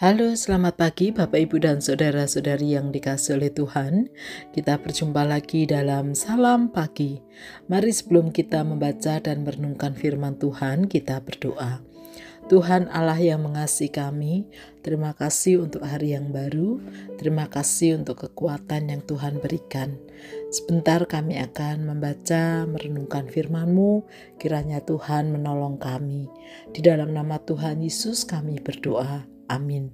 Halo, selamat pagi Bapak, Ibu, dan Saudara-saudari yang dikasihi oleh Tuhan. Kita berjumpa lagi dalam Salam Pagi. Mari sebelum kita membaca dan merenungkan firman Tuhan, kita berdoa. Tuhan Allah yang mengasihi kami, terima kasih untuk hari yang baru, terima kasih untuk kekuatan yang Tuhan berikan. Sebentar kami akan membaca, merenungkan firman-Mu, kiranya Tuhan menolong kami. Di dalam nama Tuhan Yesus kami berdoa. Amin.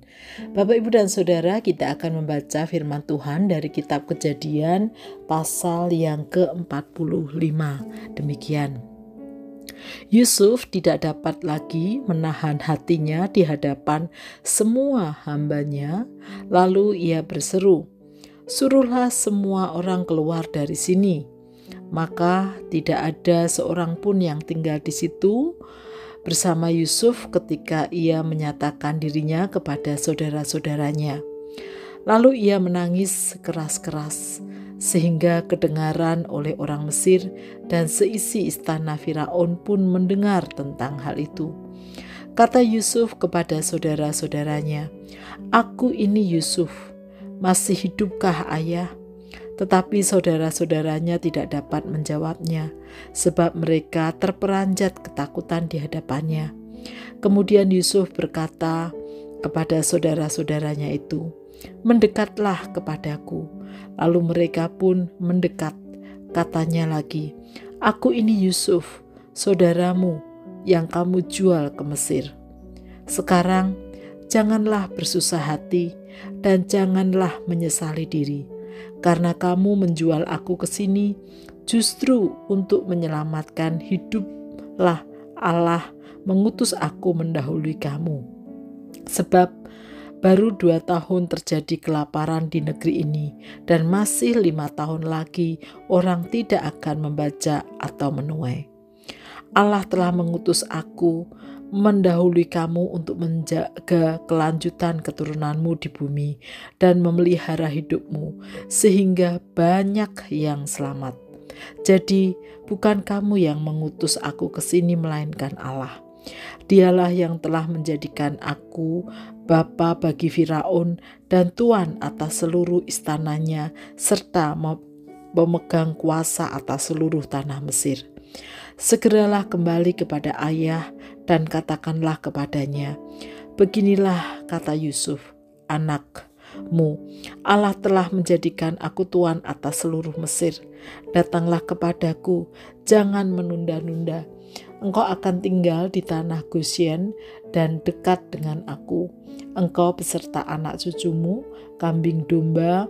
Bapak, Ibu, dan Saudara, kita akan membaca firman Tuhan dari kitab Kejadian pasal yang ke-45. Demikian. Yusuf tidak dapat lagi menahan hatinya di hadapan semua hambanya, lalu ia berseru, "Suruhlah semua orang keluar dari sini." Maka tidak ada seorang pun yang tinggal di situ bersama Yusuf ketika ia menyatakan dirinya kepada saudara-saudaranya. Lalu ia menangis keras-keras sehingga kedengaran oleh orang Mesir dan seisi istana Firaun pun mendengar tentang hal itu. Kata Yusuf kepada saudara-saudaranya, "Aku ini Yusuf, masih hidupkah ayah?" Tetapi saudara-saudaranya tidak dapat menjawabnya, sebab mereka terperanjat ketakutan di hadapannya. Kemudian Yusuf berkata kepada saudara-saudaranya itu, "Mendekatlah kepadaku." Lalu mereka pun mendekat. Katanya lagi, "Aku ini Yusuf, saudaramu yang kamu jual ke Mesir. Sekarang janganlah bersusah hati dan janganlah menyesali diri, karena kamu menjual aku ke sini justru untuk menyelamatkan hiduplah Allah mengutus aku mendahului kamu. Sebab baru 2 tahun terjadi kelaparan di negeri ini, dan masih 5 tahun lagi orang tidak akan membaca atau menuai. Allah telah mengutus aku mendahului kamu untuk menjaga kelanjutan keturunanmu di bumi dan memelihara hidupmu, sehingga banyak yang selamat. Jadi bukan kamu yang mengutus aku ke sini, melainkan Allah. Dialah yang telah menjadikan aku bapa bagi Firaun dan tuan atas seluruh istananya, serta memegang kuasa atas seluruh tanah Mesir. Segeralah kembali kepada ayah dan katakanlah kepadanya, beginilah kata Yusuf, anakmu, Allah telah menjadikan aku tuan atas seluruh Mesir. Datanglah kepadaku, jangan menunda-nunda. Engkau akan tinggal di tanah Gosyen dan dekat dengan aku. Engkau beserta anak cucumu, kambing domba,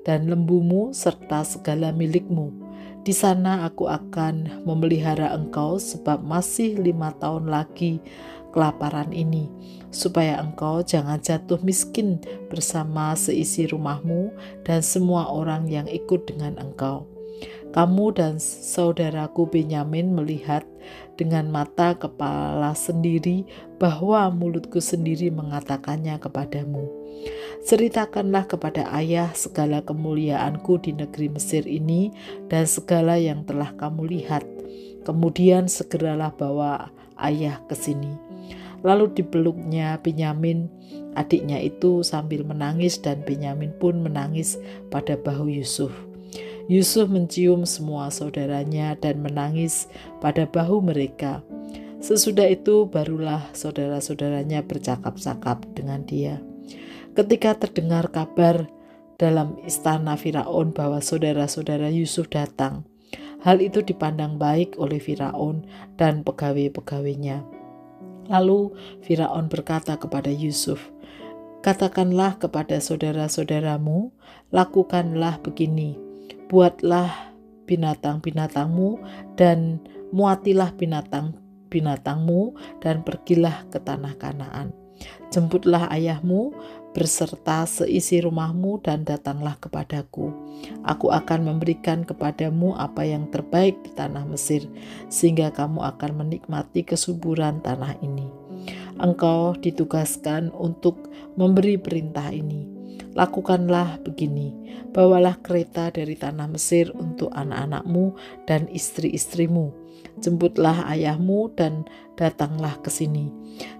dan lembumu, serta segala milikmu. Di sana aku akan memelihara engkau, sebab masih 5 tahun lagi kelaparan ini, supaya engkau jangan jatuh miskin bersama seisi rumahmu dan semua orang yang ikut dengan engkau. Kamu dan saudaraku Benyamin melihat dengan mata kepala sendiri bahwa mulutku sendiri mengatakannya kepadamu. Ceritakanlah kepada ayah segala kemuliaanku di negeri Mesir ini dan segala yang telah kamu lihat. Kemudian segeralah bawa ayah ke sini." Lalu dipeluknya Benyamin, adiknya itu, sambil menangis, dan Benyamin pun menangis pada bahu Yusuf. Yusuf mencium semua saudaranya dan menangis pada bahu mereka. Sesudah itu barulah saudara-saudaranya bercakap-cakap dengan dia. Ketika terdengar kabar dalam istana Firaun bahwa saudara-saudara Yusuf datang, hal itu dipandang baik oleh Firaun dan pegawai-pegawainya. Lalu Firaun berkata kepada Yusuf, "Katakanlah kepada saudara-saudaramu, lakukanlah begini, buatlah binatang-binatangmu dan muatilah binatang-binatangmu dan pergilah ke tanah Kanaan. Jemputlah ayahmu berserta seisi rumahmu dan datanglah kepadaku. Aku akan memberikan kepadamu apa yang terbaik di tanah Mesir, sehingga kamu akan menikmati kesuburan tanah ini. Engkau ditugaskan untuk memberi perintah ini. Lakukanlah begini, bawalah kereta dari tanah Mesir untuk anak-anakmu dan istri-istrimu. Jemputlah ayahmu dan datanglah ke sini.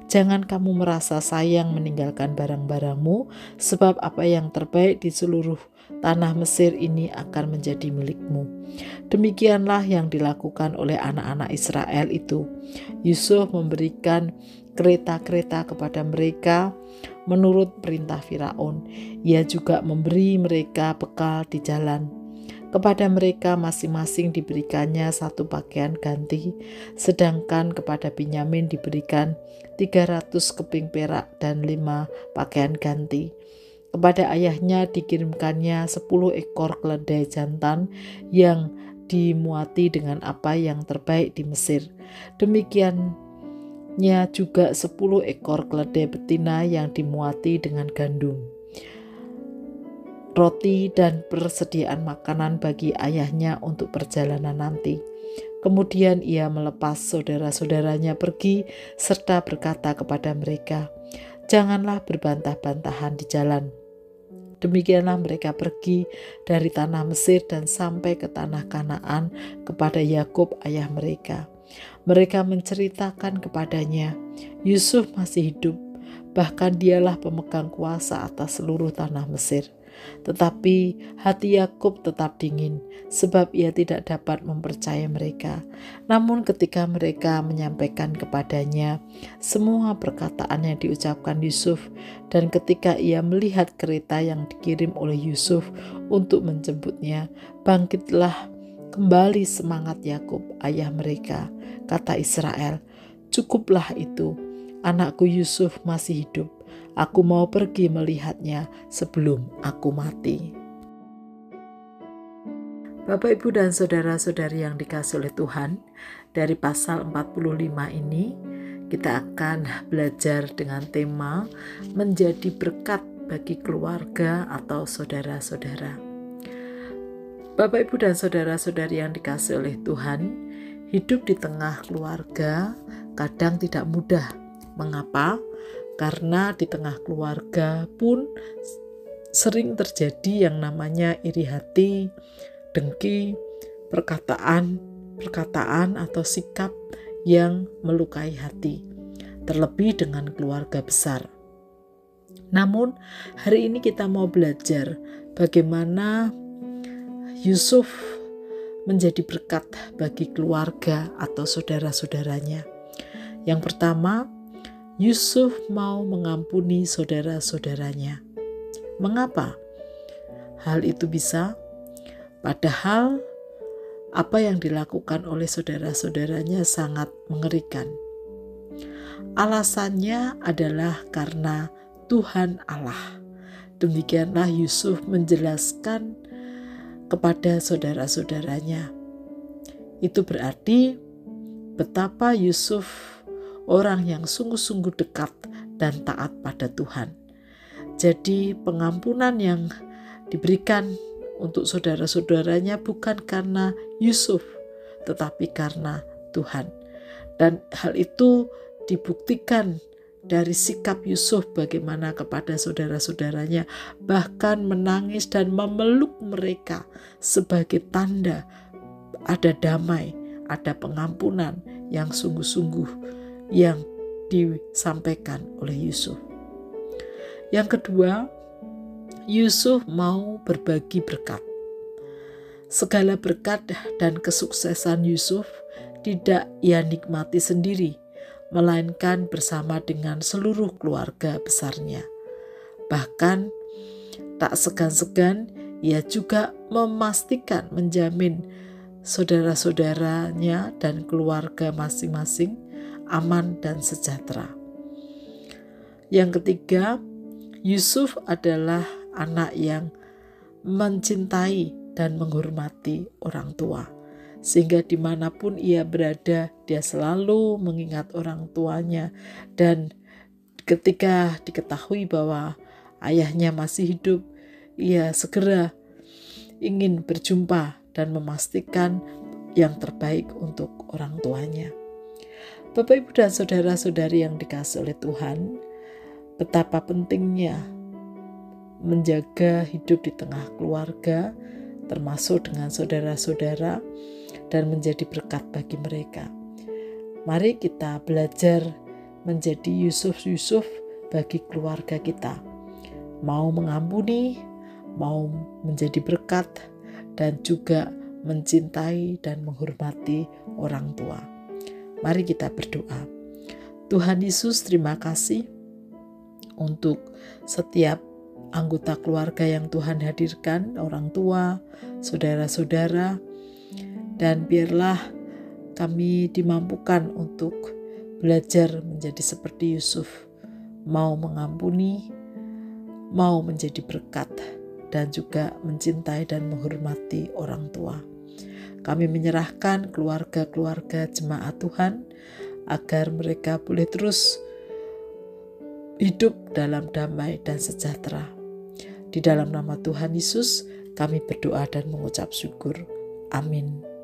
Jangan kamu merasa sayang meninggalkan barang-barangmu, sebab apa yang terbaik di seluruh tanah Mesir ini akan menjadi milikmu. Demikianlah yang dilakukan oleh anak-anak Israel itu. Yusuf memberikan kereta-kereta kepada mereka menurut perintah Firaun. Ia juga memberi mereka bekal di jalan. Kepada mereka masing-masing diberikannya 1 pakaian ganti, sedangkan kepada Binyamin diberikan 300 keping perak dan 5 pakaian ganti. Kepada ayahnya dikirimkannya 10 ekor keledai jantan yang dimuati dengan apa yang terbaik di Mesir. Demikiannya juga 10 ekor keledai betina yang dimuati dengan gandum, roti dan persediaan makanan bagi ayahnya untuk perjalanan nanti. Kemudian ia melepas saudara-saudaranya pergi serta berkata kepada mereka, "Janganlah berbantah-bantahan di jalan." Demikianlah mereka pergi dari tanah Mesir dan sampai ke tanah Kanaan kepada Yakub ayah mereka. Mereka menceritakan kepadanya, Yusuf masih hidup, bahkan dialah pemegang kuasa atas seluruh tanah Mesir. Tetapi hati Yakub tetap dingin, sebab ia tidak dapat mempercayai mereka. Namun ketika mereka menyampaikan kepadanya semua perkataan yang diucapkan Yusuf, dan ketika ia melihat kereta yang dikirim oleh Yusuf untuk menjemputnya, bangkitlah kembali semangat Yakub ayah mereka. Kata Israel, "Cukuplah itu, anakku Yusuf masih hidup. Aku mau pergi melihatnya sebelum aku mati." Bapak, Ibu, dan saudara-saudari yang dikasihi oleh Tuhan, dari pasal 45 ini kita akan belajar dengan tema menjadi berkat bagi keluarga atau saudara-saudara. Bapak, Ibu, dan saudara-saudari yang dikasihi oleh Tuhan, hidup di tengah keluarga kadang tidak mudah. Mengapa? Karena di tengah keluarga pun sering terjadi yang namanya iri hati, dengki, perkataan atau sikap yang melukai hati, terlebih dengan keluarga besar. Namun hari ini kita mau belajar bagaimana Yusuf menjadi berkat bagi keluarga atau saudara-saudaranya. Yang pertama, Yusuf mau mengampuni saudara-saudaranya. Mengapa hal itu bisa? Padahal apa yang dilakukan oleh saudara-saudaranya sangat mengerikan. Alasannya adalah karena Tuhan Allah. Demikianlah Yusuf menjelaskan kepada saudara-saudaranya. Itu berarti betapa Yusuf orang yang sungguh-sungguh dekat dan taat pada Tuhan. Jadi pengampunan yang diberikan untuk saudara-saudaranya bukan karena Yusuf, tetapi karena Tuhan. Dan hal itu dibuktikan dari sikap Yusuf bagaimana kepada saudara-saudaranya, bahkan menangis dan memeluk mereka sebagai tanda ada damai, ada pengampunan yang sungguh-sungguh yang disampaikan oleh Yusuf. Yang kedua, Yusuf mau berbagi berkat. Segala berkat dan kesuksesan Yusuf tidak ia nikmati sendiri, melainkan bersama dengan seluruh keluarga besarnya. Bahkan tak segan-segan ia juga memastikan, menjamin saudara-saudaranya dan keluarga masing-masing aman dan sejahtera. Yang ketiga, Yusuf adalah anak yang mencintai dan menghormati orang tua, sehingga dimanapun ia berada, dia selalu mengingat orang tuanya, dan ketika diketahui bahwa ayahnya masih hidup, ia segera ingin berjumpa dan memastikan yang terbaik untuk orang tuanya. Bapak, Ibu, dan saudara-saudari yang dikasihi oleh Tuhan, betapa pentingnya menjaga hidup di tengah keluarga, termasuk dengan saudara-saudara, dan menjadi berkat bagi mereka. Mari kita belajar menjadi Yusuf-Yusuf bagi keluarga kita. Mau mengampuni, mau menjadi berkat, dan juga mencintai dan menghormati orang tua. Mari kita berdoa. Tuhan Yesus, terima kasih untuk setiap anggota keluarga yang Tuhan hadirkan, orang tua, saudara-saudara, dan biarlah kami dimampukan untuk belajar menjadi seperti Yusuf, mau mengampuni, mau menjadi berkat, dan juga mencintai dan menghormati orang tua. Kami menyerahkan keluarga-keluarga jemaat Tuhan agar mereka boleh terus hidup dalam damai dan sejahtera. Di dalam nama Tuhan Yesus, kami berdoa dan mengucap syukur. Amin.